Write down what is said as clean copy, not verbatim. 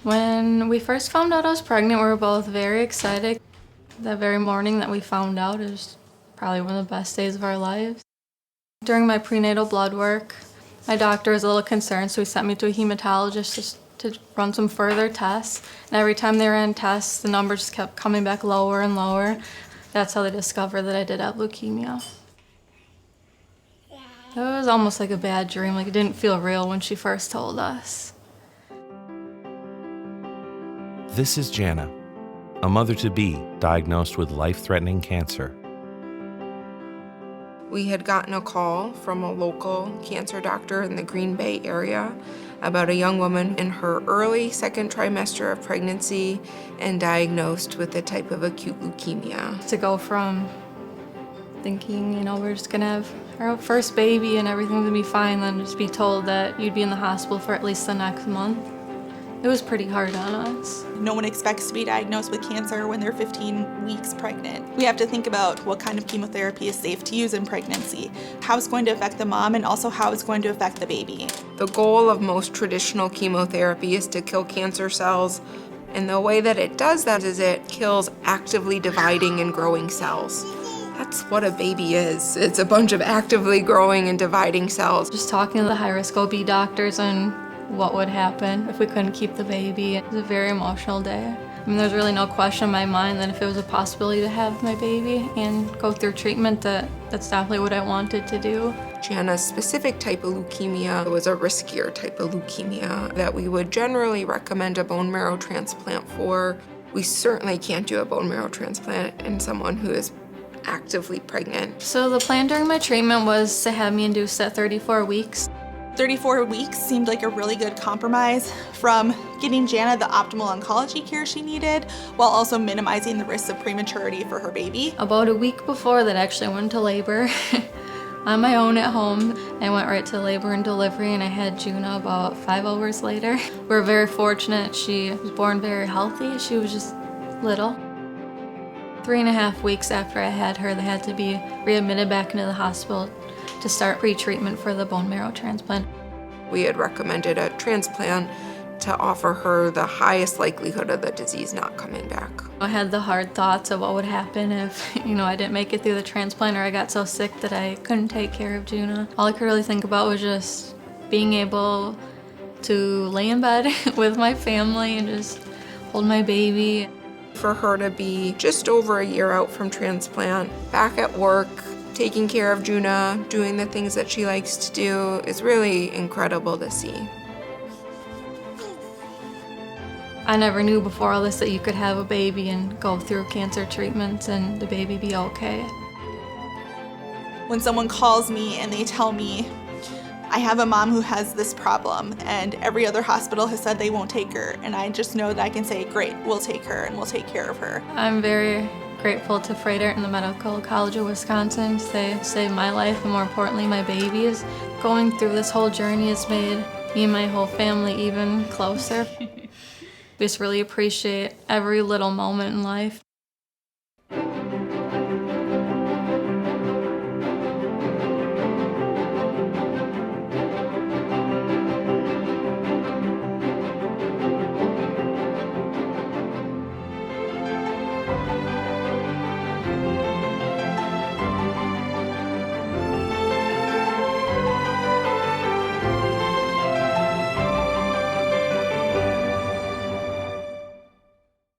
When we first found out I was pregnant, we were both very excited. That very morning that we found out, it was probably one of the best days of our lives. During my prenatal blood work, my doctor was a little concerned, so he sent me to a hematologist just to run some further tests. And every time they ran tests, the numbers just kept coming back lower and lower. That's how they discovered that I did have leukemia. It was almost like a bad dream, like it didn't feel real when she first told us. This is Jana, a mother-to-be diagnosed with life-threatening cancer. We had gotten a call from a local cancer doctor in the Green Bay area about a young woman in her early second trimester of pregnancy and diagnosed with a type of acute leukemia. To go from thinking, we're just gonna have our first baby and everything's gonna be fine, then just be told that you'd be in the hospital for at least the next month. It was pretty hard on us. No one expects to be diagnosed with cancer when they're 15 weeks pregnant. We have to think about what kind of chemotherapy is safe to use in pregnancy, how it's going to affect the mom, and also how it's going to affect the baby. The goal of most traditional chemotherapy is to kill cancer cells, and the way that it does that is it kills actively dividing and growing cells. That's what a baby is. It's a bunch of actively growing and dividing cells. Just talking to the high-risk OB doctors and what would happen if we couldn't keep the baby. It was a very emotional day. There's really no question in my mind that if it was a possibility to have my baby and go through treatment, that's definitely what I wanted to do. Jana's specific type of leukemia was a riskier type of leukemia that we would generally recommend a bone marrow transplant for. We certainly can't do a bone marrow transplant in someone who is actively pregnant. So the plan during my treatment was to have me induced at 34 weeks. 34 weeks seemed like a really good compromise from getting Jana the optimal oncology care she needed while also minimizing the risks of prematurity for her baby. About a week before that, actually, I went into labor on my own at home. I went right to labor and delivery, and I had Jana about 5 hours later. We were very fortunate. She was born very healthy. She was just little. 3.5 weeks after I had her, they had to be readmitted back into the hospital to start retreatment for the bone marrow transplant. We had recommended a transplant to offer her the highest likelihood of the disease not coming back. I had the hard thoughts of what would happen if, I didn't make it through the transplant or I got so sick that I couldn't take care of Jana. All I could really think about was just being able to lay in bed with my family and just hold my baby. For her to be just over a year out from transplant, back at work, taking care of Jana, doing the things that she likes to do is really incredible to see. I never knew before all this that you could have a baby and go through cancer treatments and the baby be okay. When someone calls me and they tell me, I have a mom who has this problem and every other hospital has said they won't take her, and I just know that I can say, great, we'll take her and we'll take care of her. I'm very grateful to Freighter and the Medical College of Wisconsin. They saved my life and more importantly my baby's. Going through this whole journey has made me and my whole family even closer. We just really appreciate every little moment in life.